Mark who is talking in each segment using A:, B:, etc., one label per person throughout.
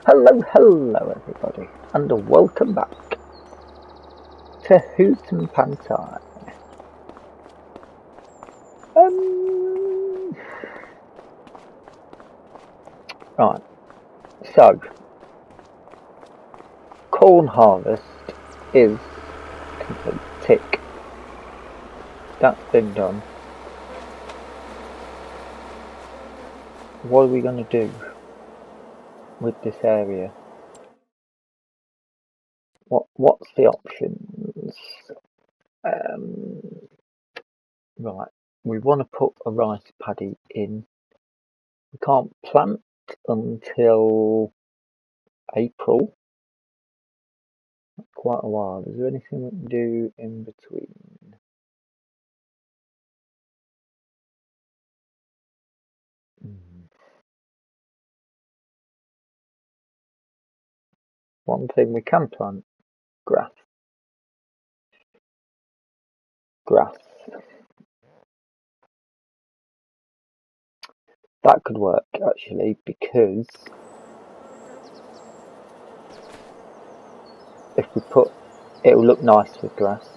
A: Hello everybody, and welcome back to Hutan Pantai. Right, so corn harvest is complete. Tick. That's been done. What are we going to do with this area? What's the options? Right, we want to put a rice paddy in. We can't plant until April. That's quite a while. Is there anything we can do in between? One thing we can plant: grass. That could work actually, because if we put, it'll look nice with grass.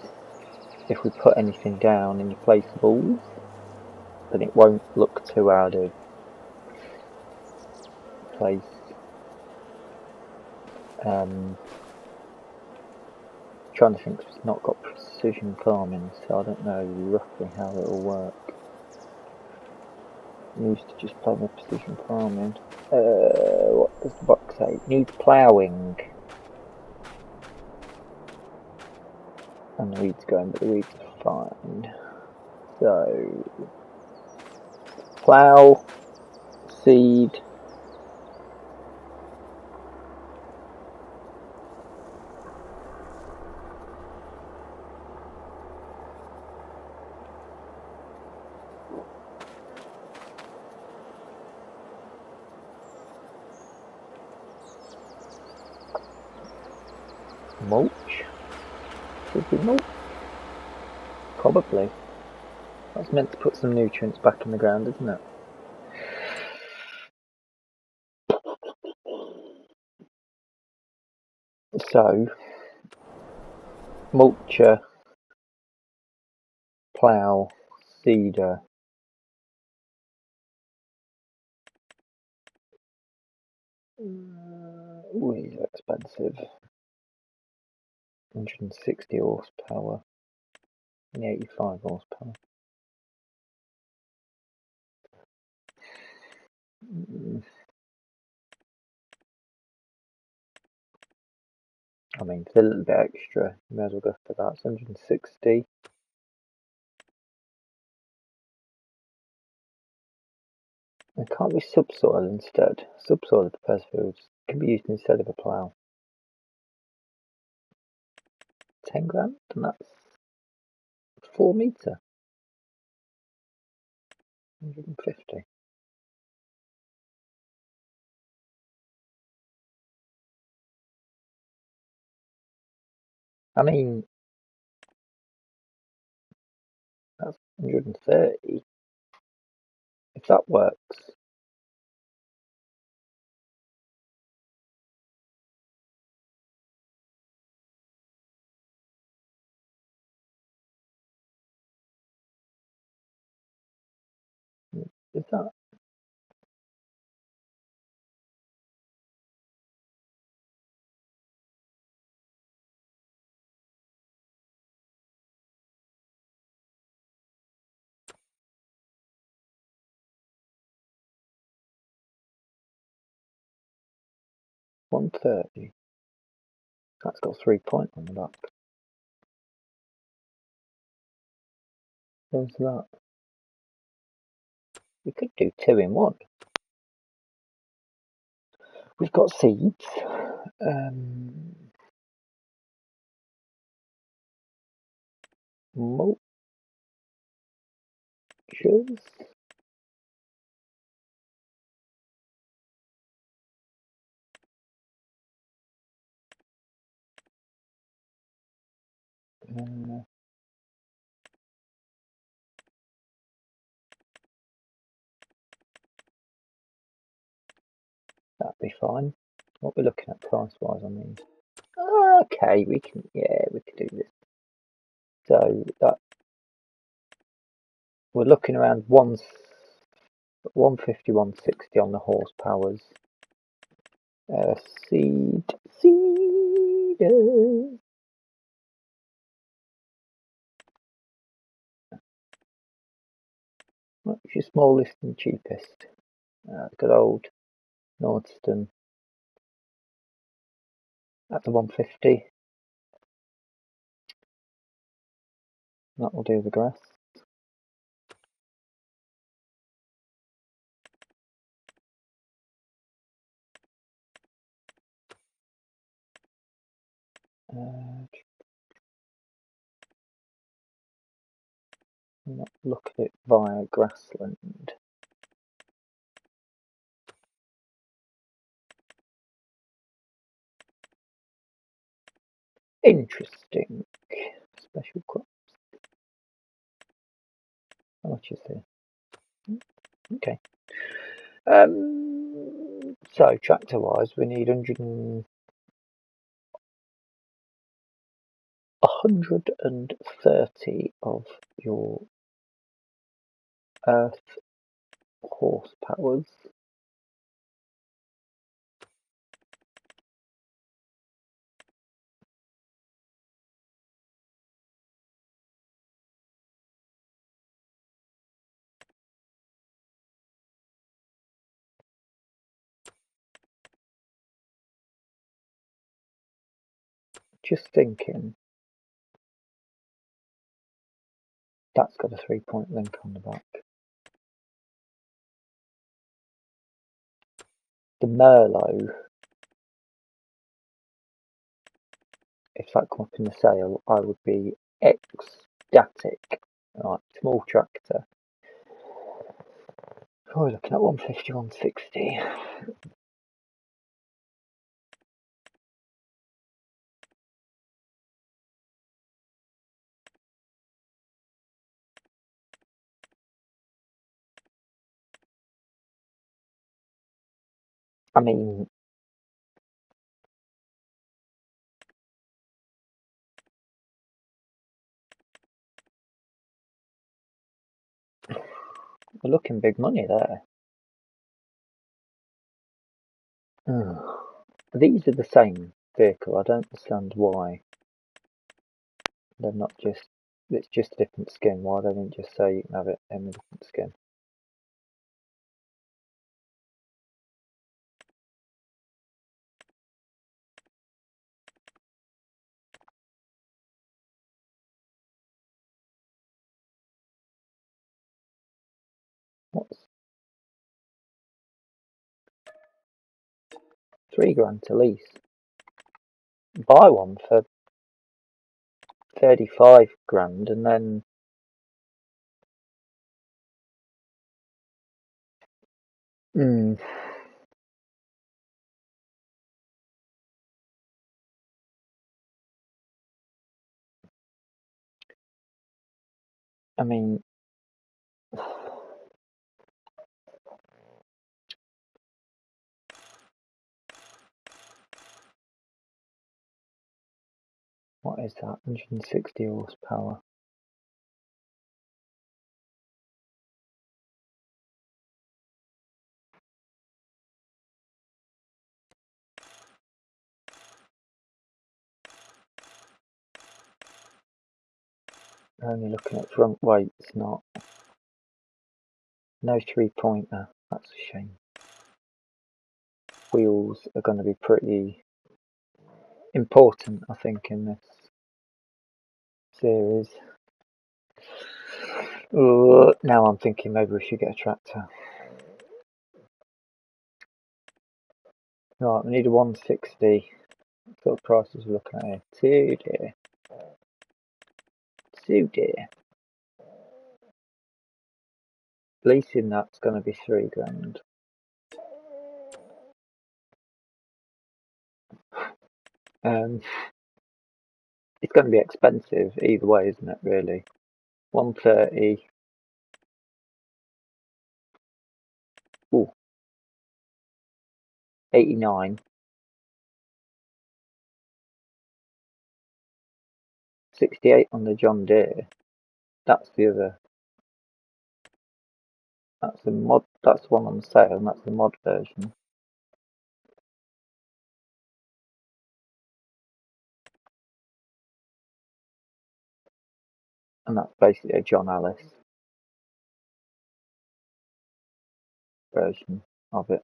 A: If we put anything down in place of walls, then it won't look too out of place. Trying to think, it's not got precision farming, so I don't know roughly how it'll work. I used to just play with precision farming. What does the box say? It needs ploughing. And the weeds going, but the weeds are fine. So, plough, seed, mulch. Should we mulch? Probably. That's meant to put some nutrients back in the ground, isn't it? So, mulcher, plough, seeder. Ooh, these are expensive. 160 horsepower and 85 horsepower. I mean, for a little bit extra, you may as well go for that. It's 160. It can't be subsoil instead. Subsoil of the first foods can be used instead of a plough. 10 grand, and that's 4 metre. 150. I mean, that's 130. If that works. Is that? $130. That's got 3 point on the back. Where's that? We could do 2 in 1. We've got seeds. Mulchers. That'd be fine. What we're looking at price wise, I mean. Okay, we can do this. So that we're looking around 150, 160 on the horsepowers. Seeders. What's your smallest and cheapest? Good old Nordston. That's a 150. That will do the grass. Look at it via grassland. Interesting. Special crops. How much is there? Okay. So tractor wise, we need 130 of your earth horsepowers. Just thinking, that's got a 3-point link on the back. The Merlot, if that come up in the sale, I would be ecstatic. Right, small tractor. Oh, we're looking at 150, 160. I mean, we're looking big money there. These are the same vehicle. I don't understand why they're not just. It's just a different skin. Why they didn't just say you can have it in a different skin? What's £3 to lease? Buy one for 35 grand and then I mean, what is that? 160 horsepower. Only looking at front weights, not no 3-pointer. That's a shame. Wheels are going to be pretty important, I think, in this series. Now I'm thinking maybe we should get a tractor. Right, we need a 160. What sort of prices we're looking at here? 2 dear. 2 dear. Leasing that's going to be £3 grand. It's going to be expensive either way, isn't it? Really, 130. Ooh, 89. 68 on the John Deere. That's the other. That's the mod. That's the one on sale, and that's the mod version. And that's basically a John Alice version of it.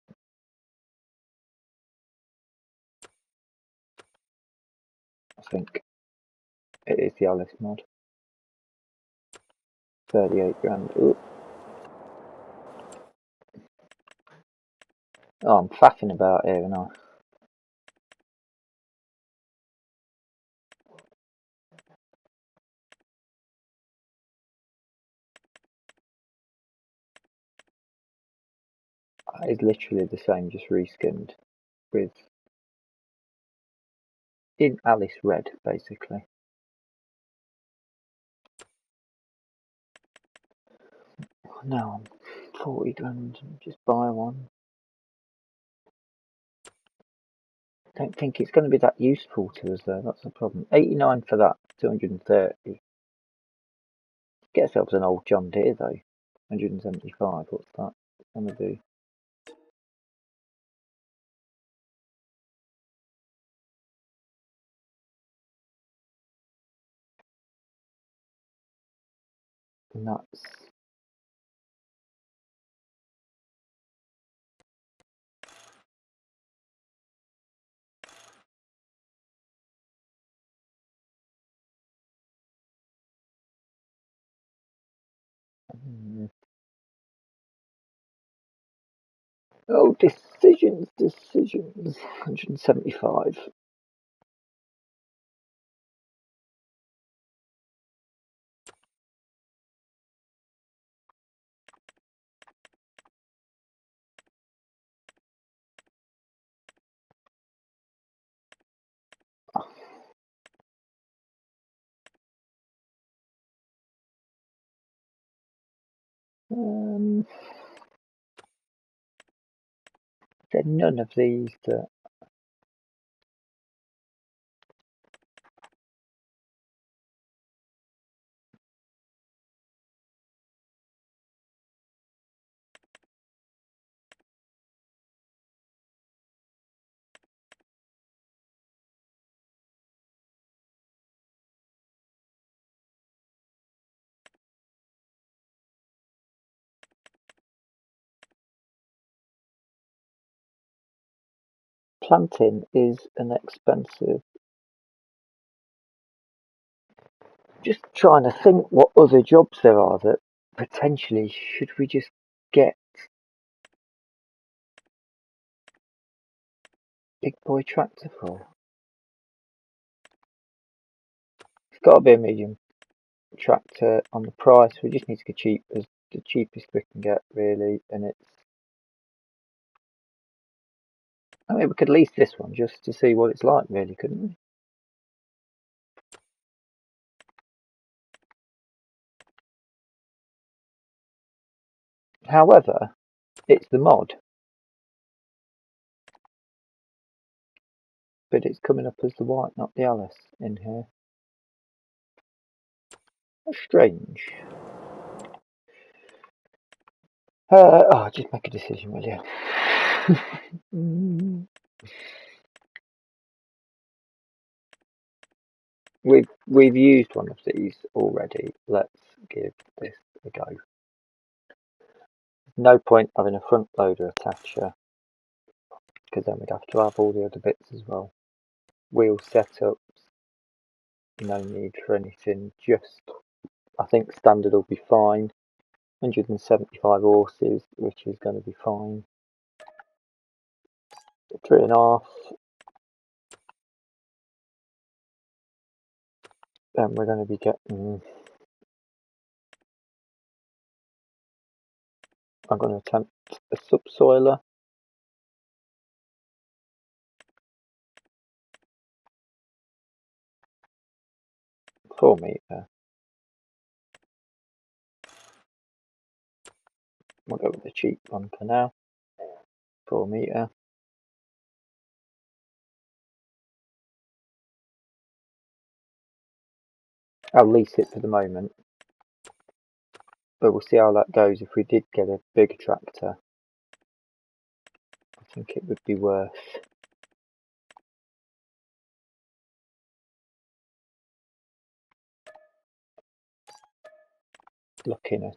A: I think it is the Alice mod. 38 grand. Ooh. Oh, I'm faffing about here, and it's literally the same, just reskinned with in Alice red, basically. Now I'm 40 grand. Just buy one. Don't think it's going to be that useful to us though. That's the problem. 89 for that. 230. Get ourselves an old John Deere though. 175. What's that going to do? Nuts. Oh, decisions. 175. There are none of these that. Planting is an expensive. Just trying to think what other jobs there are that potentially should we just get big boy tractor for? It's got to be a medium tractor on the price. We just need to get the cheapest we can get really, and it's. I mean, we could lease this one just to see what it's like, really, couldn't we? However, it's the mod, but it's coming up as the white, not the Alice, in here. That's strange. Just make a decision, will you? We've used one of these already. Let's give this a go. No point having a front loader attacher because then we'd have to have all the other bits as well. Wheel setups, no need for anything. Just I think standard will be fine. 175 horses, which is going to be fine. 3.5. Then we're going to be getting. I'm going to attempt a subsoiler. $4 meter. We'll go with the cheap one for now. 4 meter. I'll lease it for the moment, but we'll see how that goes. If we did get a bigger tractor, I think it would be worth looking at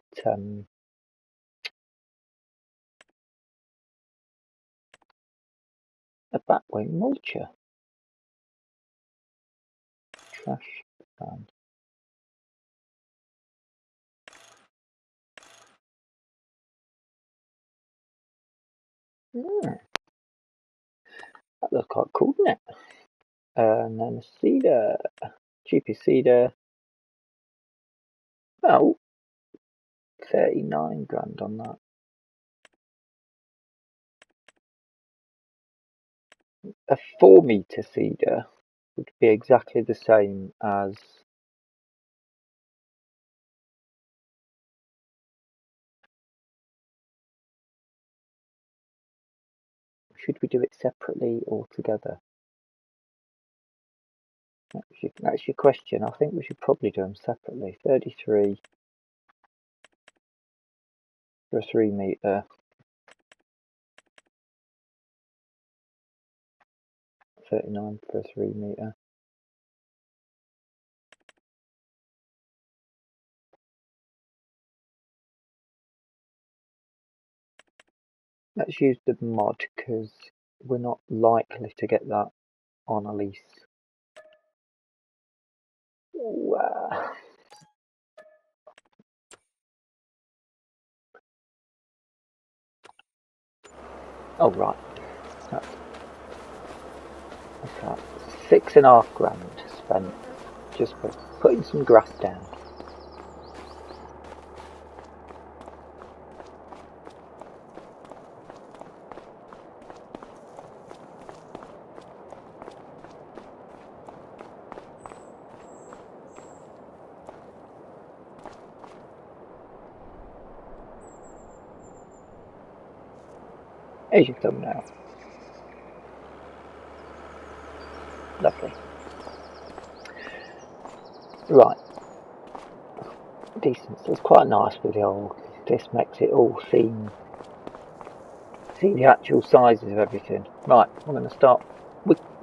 A: a batwing mulcher. Trash can. That looks quite cool, doesn't it? And then a cedar, cheapest cedar. Oh, 39 grand on that. A 4-meter cedar would be exactly the same as should we do it separately or together? That's your question. I think we should probably do them separately. 33 for a 3-meter. 39 for a 3-meter. Let's use the mod because we're not likely to get that on a lease. Wow. Oh right, that's that. 6.5 grand spent just for putting some grass down. Here's your thumbnail. Lovely. Right. Decent. So it's quite nice with the old. This makes it all see the actual sizes of everything. Right, I'm going to start.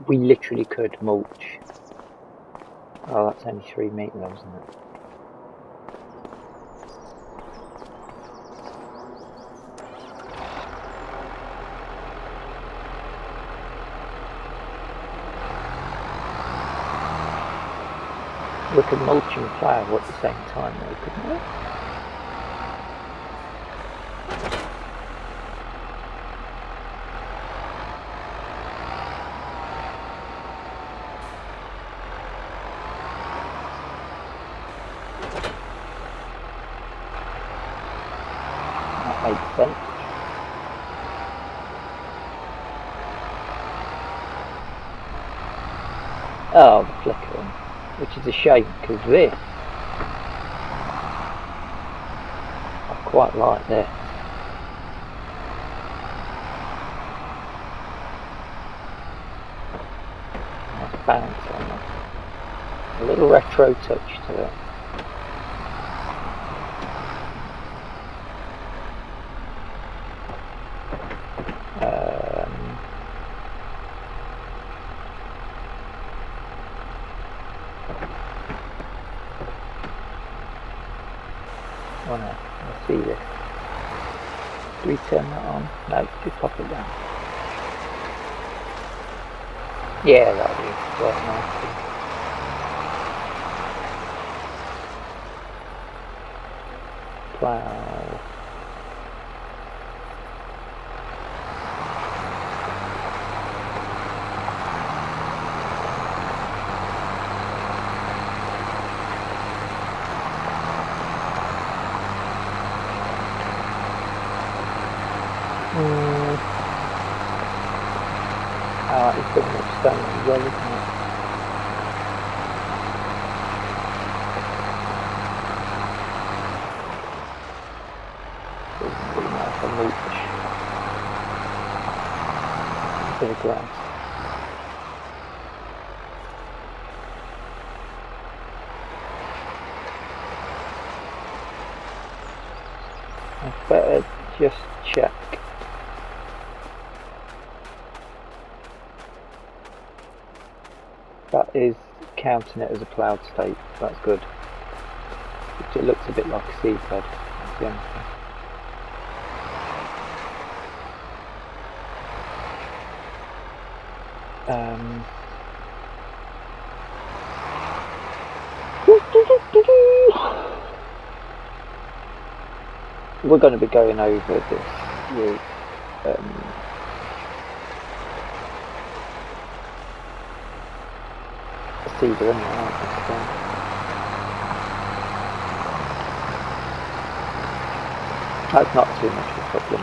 A: We literally could mulch. Oh, that's only 3 meters, isn't it? We could mulch and plough at the same time though, couldn't we? That makes sense. Oh, the flickering. Which is a shame, because this, I quite like this. Nice bounce on that. A little retro touch to it. Oh no, let's see this. Do we turn that on? No, just pop it down. Yeah, that'll be quite nice. Plough. It's pretty much stone as well, isn't it? It's pretty nice to mulch. Bit of grass. I better just check. That is counting it as a cloud state. That's good. It looks a bit like a seabed. That's the only thing. We're going to be going over this with a cedar anyway, aren't we? That's not too much of a problem.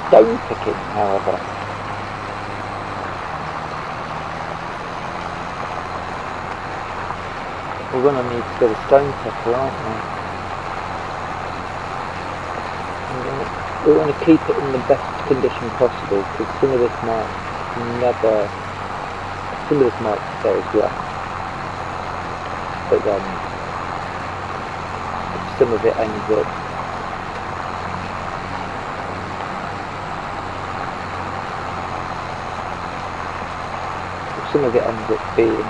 A: Stone picking, however. We're going to need to get a stone picker, aren't we? We want to keep it in the best condition possible, because some of this might stay as rough, but then some of it ends up being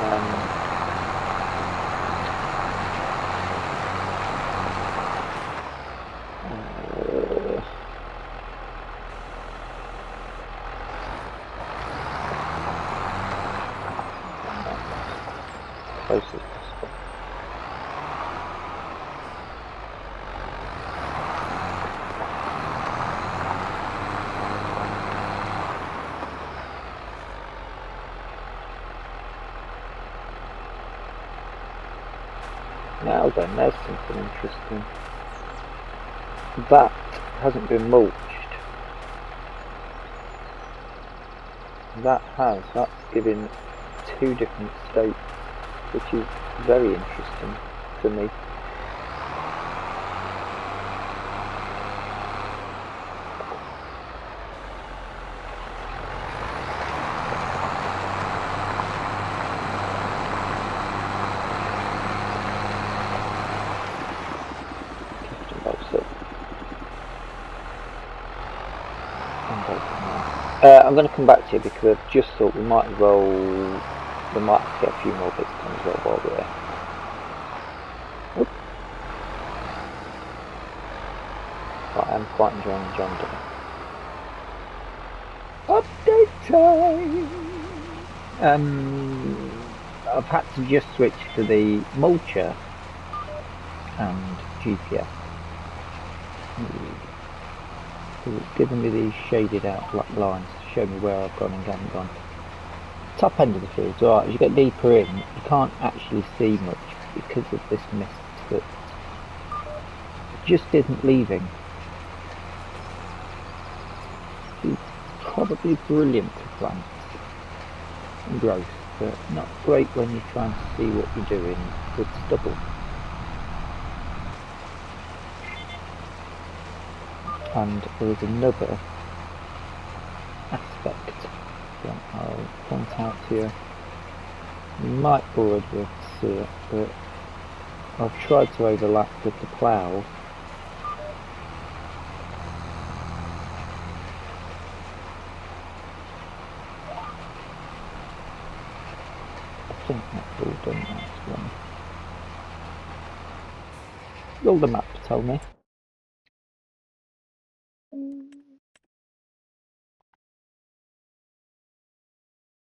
A: close as possible. Now then, there's something interesting. That hasn't been mulched. That's giving two different states, which is very interesting for me. I'm going to come back to you because I've just thought we might have to get a few more bits done as well while we're there. Right, I'm quite enjoying the John Deere. Update time! I've had to just switch to the mulcher and GPS. It's giving me these shaded out black lines to show me where I've gone and haven't gone. Top end of the field, alright, as you get deeper in, you can't actually see much because of this mist that just isn't leaving. It's probably brilliant for plants and growth, but not great when you're trying to see what you're doing with stubble. And there is another aspect that I'll point out here. You might already be able to see it, but I've tried to overlap with the plough. I think that's all done now, to be honest. Will the map tell me?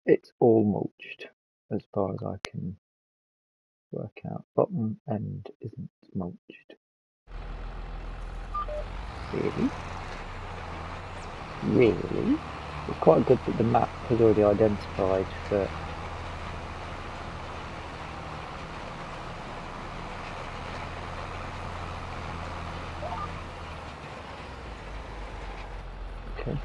A: It's all mulched, as far as I can work out. Bottom end isn't mulched. Really? Really? It's quite good that the map has already identified that okay.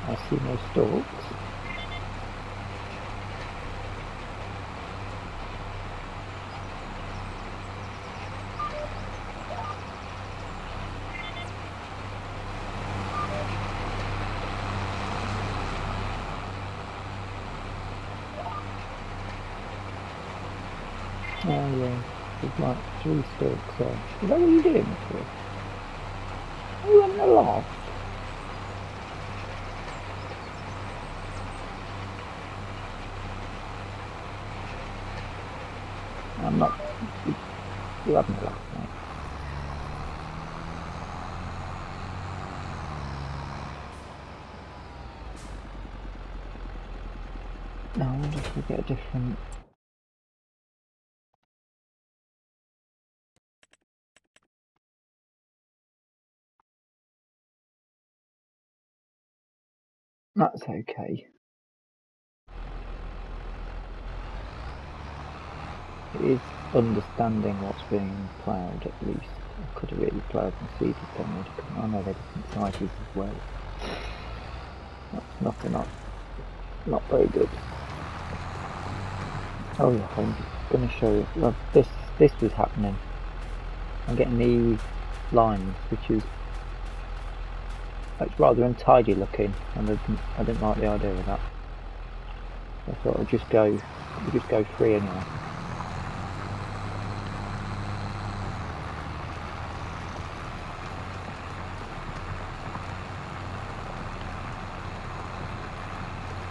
A: I see no stalks. Oh yeah, there's like 3 stalks there. Is that what you're doing this for? Are you having a laugh? I'm not. You're having a laugh, mate. No, I wonder if we get a different. That's okay. It is understanding what's being ploughed at least. I could have really ploughed and seeded them. I know they're different sizes as well. That's not very good. Oh yeah, I'm going to show you. Well, this was happening. I'm getting these lines, which is it's rather untidy looking, and I didn't like the idea of that. I thought I'd just go free anyway.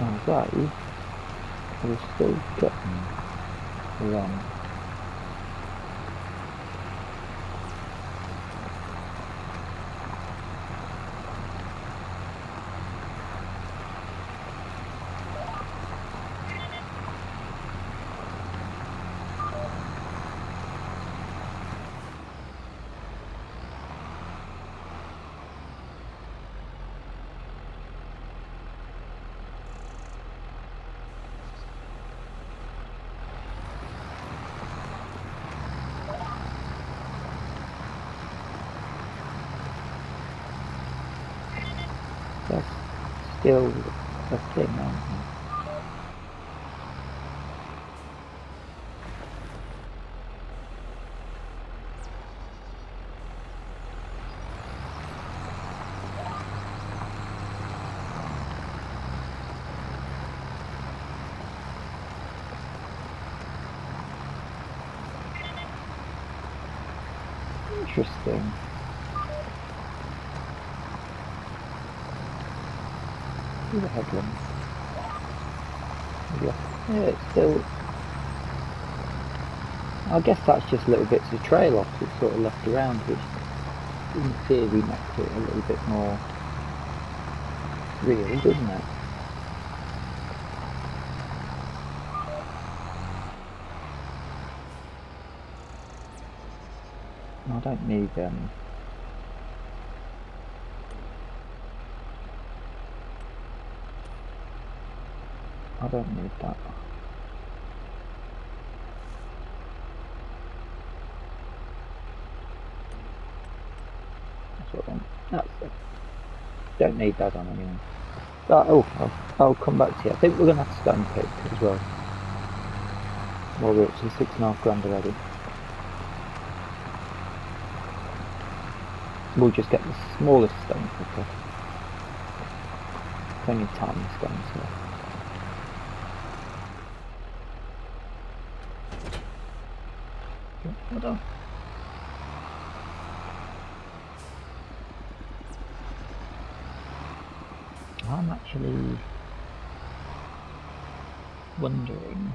A: Although we're still getting one. That's still a thing, aren't they? Interesting. See the headlands. Yeah, it's still. I guess that's just little bits of trail off that's sort of left around, which in theory makes it a little bit more real, doesn't it? I don't need I don't need that. That's what I want. That's it. Don't need that on anyway. I'll come back to you. I think we're going to have to stone pick as well. Well, we're up to 6.5 grand already. We'll just get the smallest stone picker. It's only tiny stones here. Hold on. I'm actually wondering.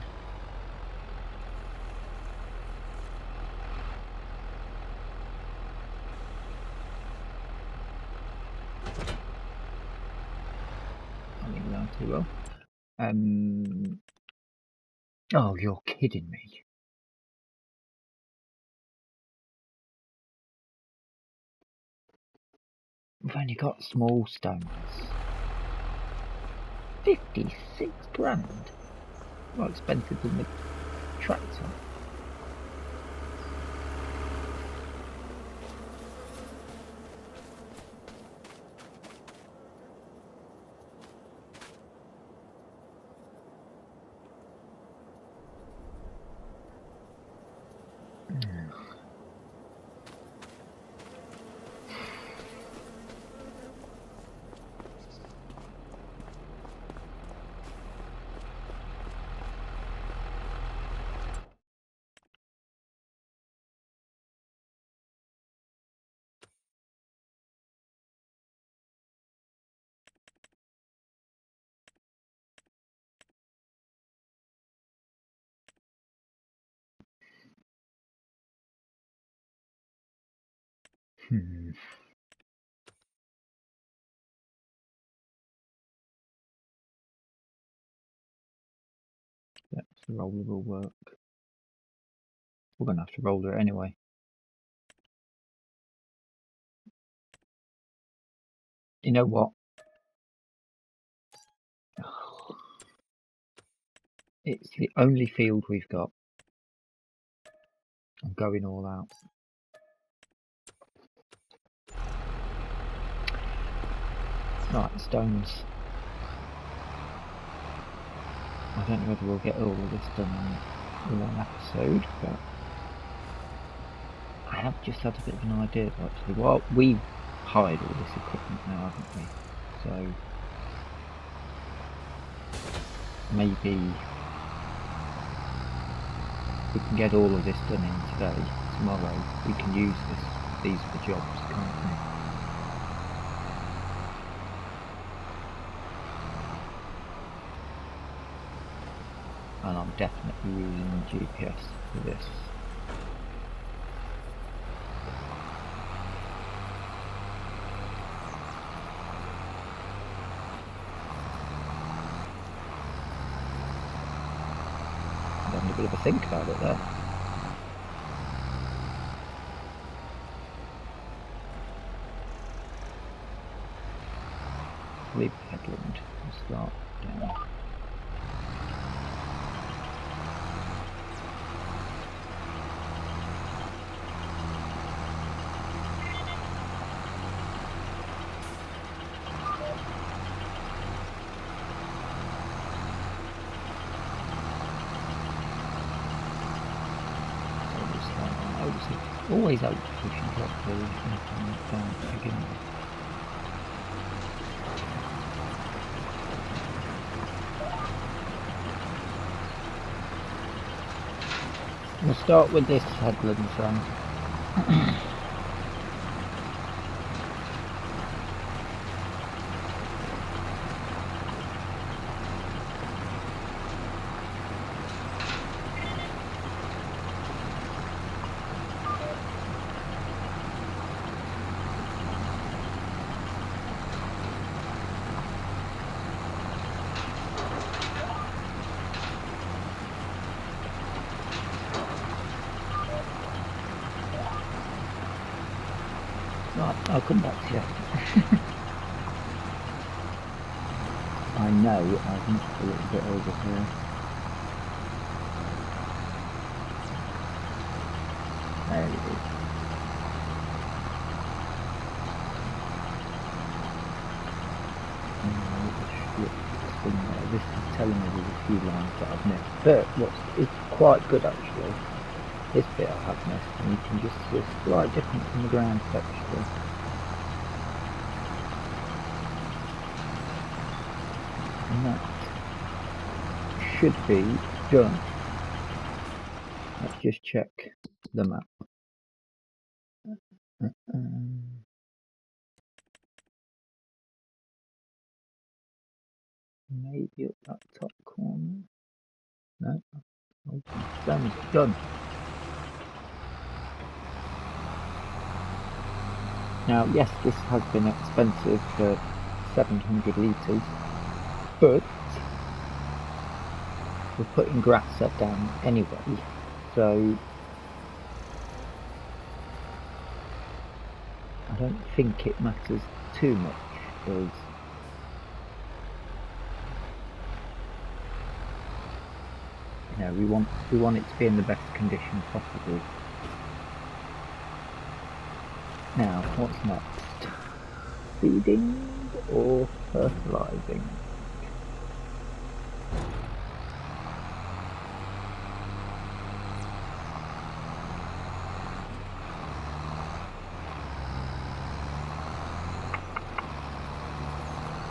A: I think that too well. Oh, you're kidding me. We've only got small stones. 56 grand. More expensive than the tractor. That's the roller will work. We're going to have to roller it anyway. You know what? It's the only field we've got. I'm going all out. Right, stones. I don't know whether we'll get all of this done in one episode, but I have just had a bit of an idea actually. Well, we've hired all this equipment now, haven't we? So maybe we can get all of this done in today. Tomorrow we can use these for jobs, can't we? And I'm definitely using GPS for this. I'm having a bit of a think about it there. Leave the headland and start down. Always out position properly down to begin with. We'll start with this headland then. Right, I'll come back to you. I know I've missed a little bit over here. There it is. This is telling me there's a few lines that I've missed, but it's quite good actually. This bit I have missed, and you can just see a slight difference in the ground texture. And that should be done. Let's just check the map. Maybe up that top corner. No, done. Now, yes, this has been expensive for 700 litres, but we're putting grass set down anyway, so I don't think it matters too much, because you know, we want it to be in the best condition possible. Now, what's next? Feeding or fertilising?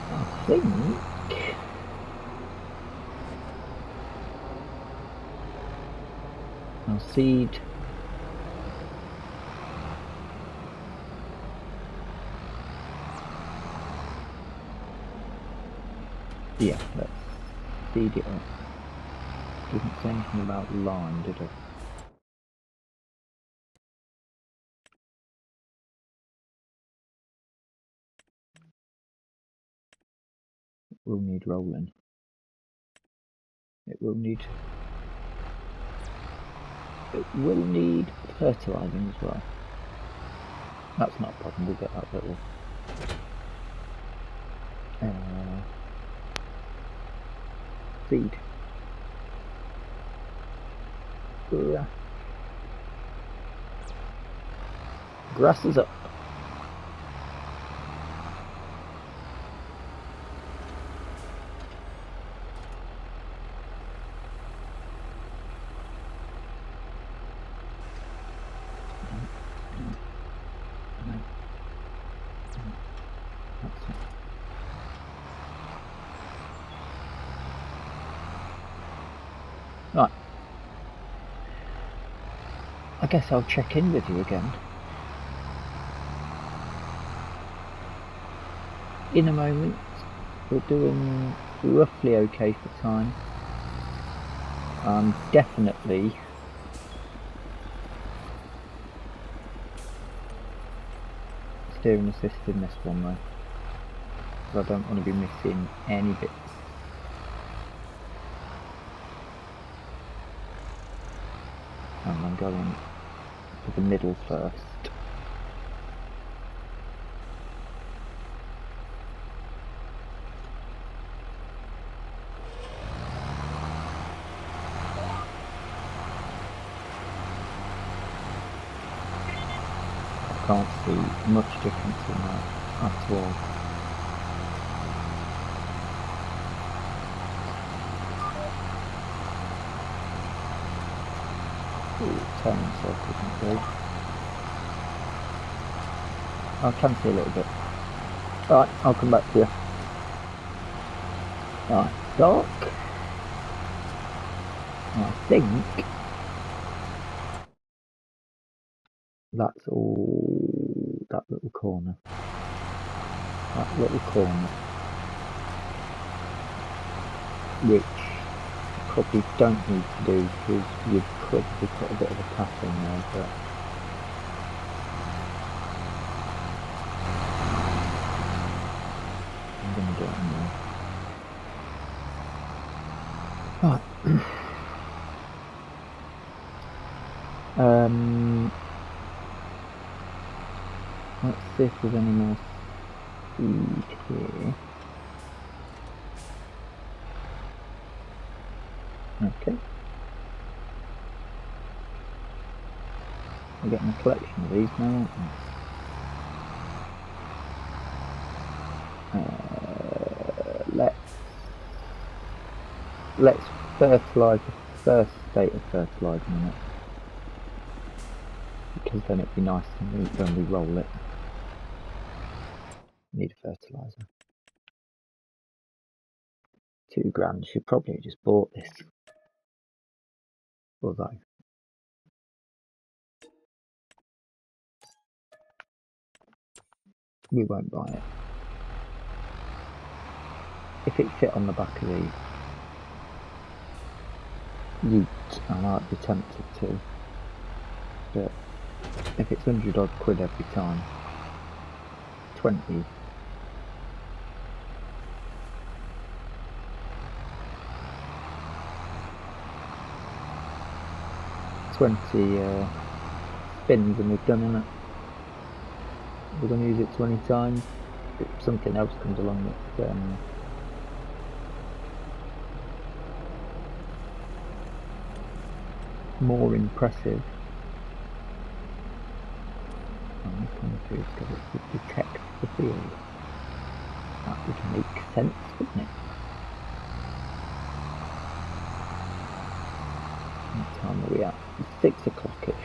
A: I think I'll seed yeah, let's seed it up. Doesn't say anything about lime, did it? will need rolling. It will need fertilising as well. That's not a problem, we'll get that little seed. Grass is up. Right. I guess I'll check in with you again in a moment. We're doing roughly okay for time. Definitely steering assist in this one though, because I don't want to be missing any bits. And I'm going to the middle first. I can't see much difference in that at all. Turning circle isn't good. I can see a little bit. Alright, I'll come back to you. Alright, dark. I think that's all that little corner. That little corner. Which you probably don't need to do because you've probably put a bit of a path in there, but I'm going to do it anyway. Right. Let's see if there's any more seed here. Okay. We're getting a collection of these now, aren't we? Let's fertilise the first state of fertilising it, because then it'd be nice when we roll it. Need a fertiliser. 2 grand. Should probably just bought this. Although we won't buy it. If it fit on the back of the Ute, I might be tempted to. But if it's 100 odd quid every time, 20. Spins and we've done it. We're going to use it 20 times. If something else comes along that's more impressive. I'm going to because it would detect the field. That would make sense, wouldn't it? What time are we at? 6 o'clock-ish.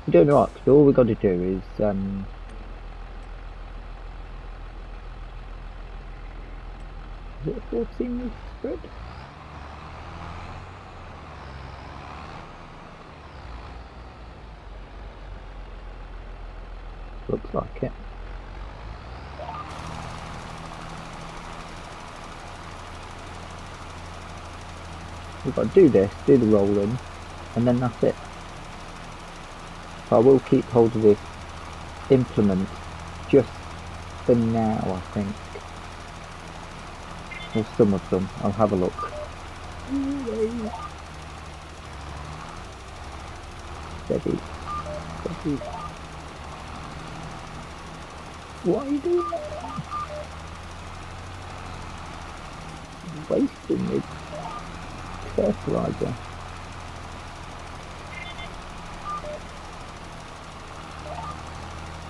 A: We're doing alright, because all we've got to do is it a 14 metre spread? Looks like it. We've got to do this, do the rolling, and then that's it. So I will keep hold of this implement just for now, I think. Or some of them. I'll have a look. Steady. Steady. What are you doing? Wasting the fertilizer.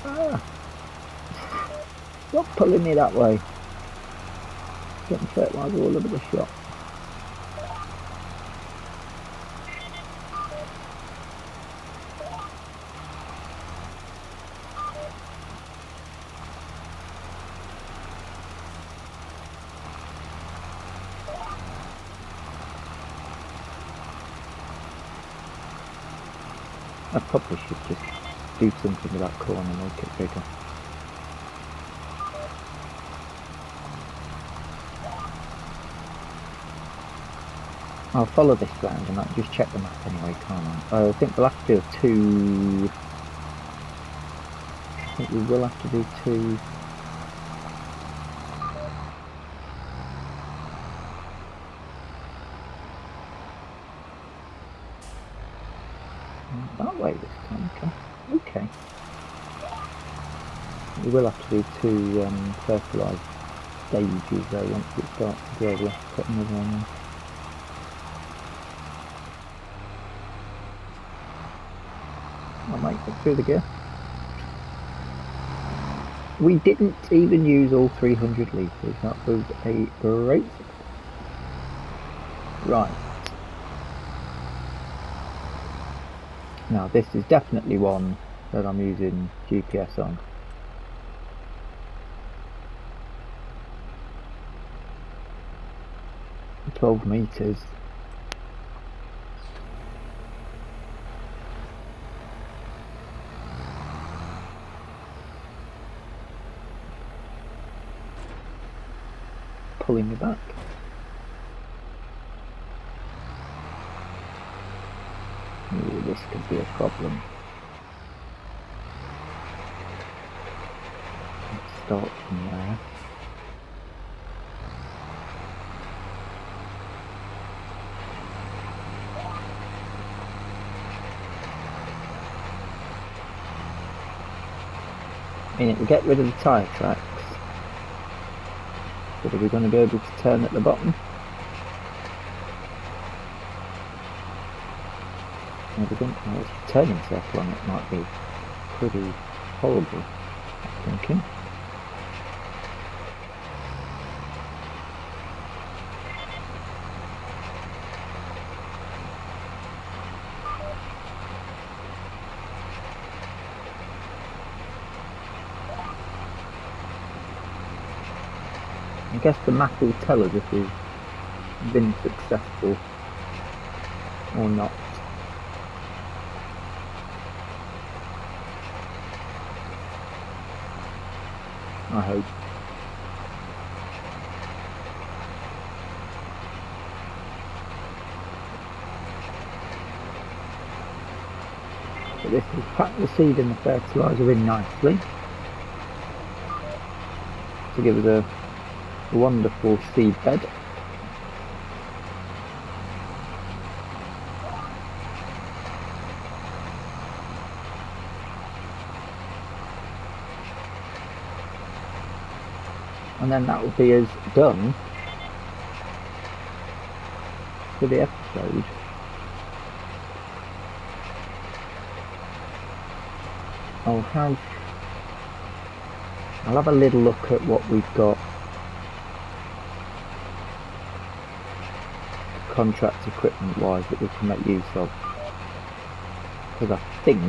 A: Ah! Stop pulling me that way. Getting fertilizer all over the shop. I probably should just do something with that corn and make it bigger. I'll follow this round and I'll just check the map anyway, can't I? I think we'll have to do two... I think we will have to do two... That way this time, okay. We will have to do two fertilised stages though once it starts to grow. We'll have to put another one in. I might get through the gear. We didn't even use all 300 litres. That was a great... Right. Now this is definitely one that I'm using GPS on. "12 metres. Pulling me back. Ooh, this could be a problem. Let's start from there. I mean, it will get rid of the tyre tracks. But are we going to be able to turn at the bottom? If a turning circle on it might be pretty horrible, I'm thinking. I guess the map will tell us if we've been successful or not. I hope. So this has packed the seed and the fertiliser in nicely to give us a wonderful seed bed. And then that will be as done for the episode. I'll have a little look at what we've got contract equipment wise that we can make use of, because I think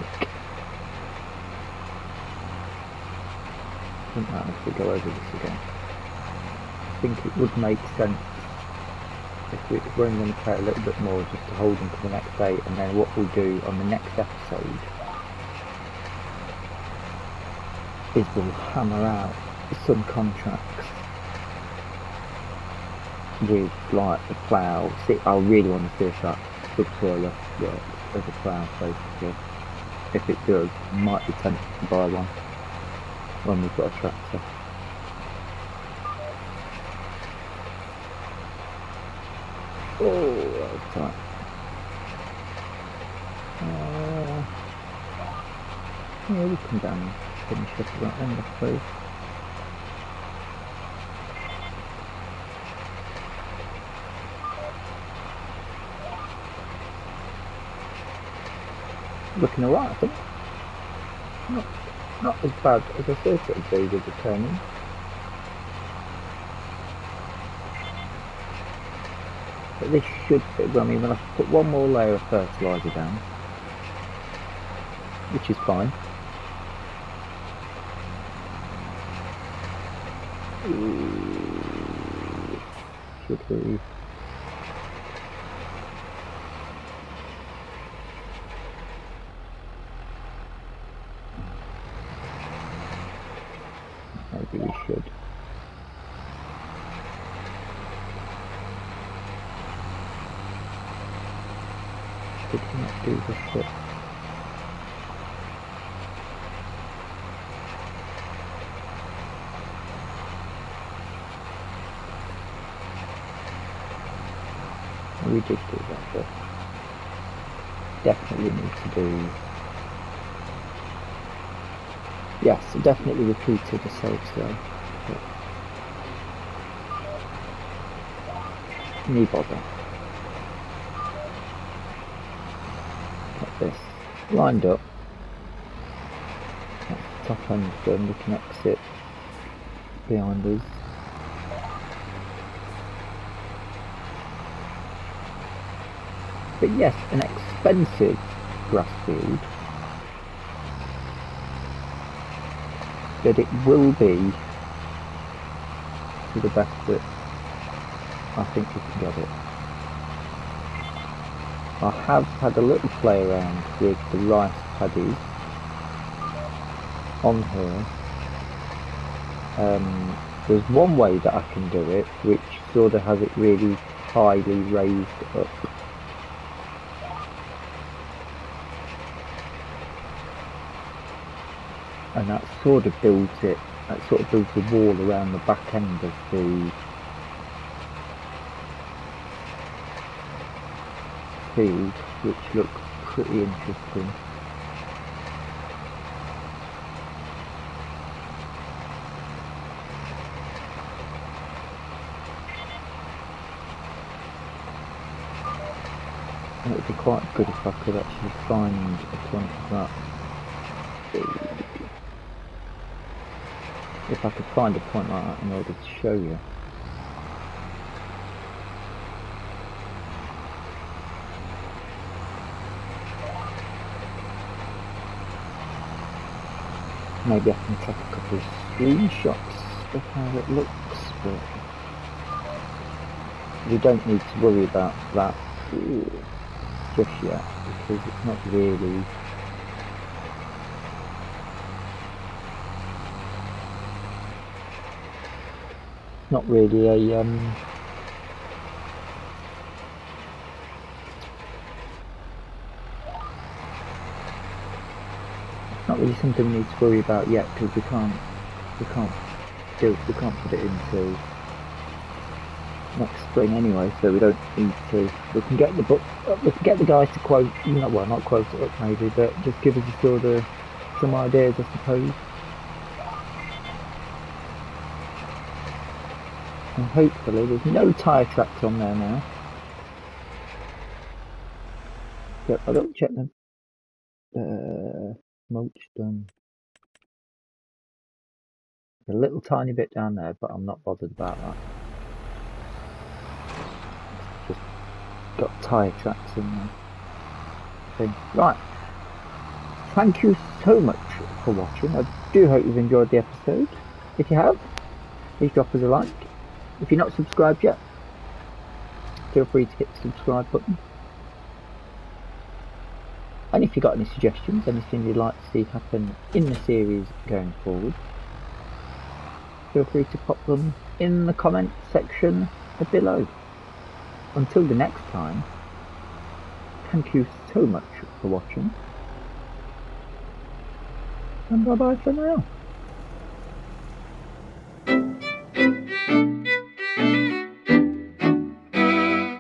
A: that if we go over this again, I think it would make sense if we're only going to play a little bit more just to hold them for the next day, and then what we'll do on the next episode is we'll hammer out some contracts with like the plough. I really want to see if that subsoiler works as a plough basically. If it does, I might be tempted to buy one when we've got a tractor. Oh, that was tight. Yeah, we'll come down and finish up at that end, I suppose. Looking alright, I think. Not as bad as I thought it would be with the turning. But this should be, I mean, when I put one more layer of fertiliser down, which is fine. Ooh, should we? Maybe we should. Did we not do this bit? We did do that bit. Definitely need to do. Yes, definitely repeated ourselves though. Knee bother. Get this lined up. That's the top end done. We can exit behind us. But yes, an expensive grass field. But it will be to the best that I think we can get it. I have had a little play around with the rice paddies on here. There's one way that I can do it, which sort of has it really highly raised up. And that sort of builds it, that sort of builds the wall around the back end of the field, which looks pretty interesting. And it would be quite good if I could actually find a point of that. If I could find a point like that in order to show you. Maybe I can take a couple of screenshots of how it looks, but we don't need to worry about that just yet, because it's not really a not really something we need to worry about yet, because we can't put it into next spring anyway, so we don't need to. We can get the guys to quote, well, not quote it up maybe, but just give us a sort of some ideas, I suppose. And hopefully there's no tyre tracks on there now. So I'll double check them. Mulch done. A little tiny bit down there, but I'm not bothered about that. Just got tyre tracks in there. Okay. Right. Thank you so much for watching. I do hope you've enjoyed the episode. If you have, please drop us a like. If you're not subscribed yet, feel free to hit the subscribe button. And if you've got any suggestions, anything you'd like to see happen in the series going forward, feel free to pop them in the comment section below. Until the next time, thank you so much for watching, and bye bye for now.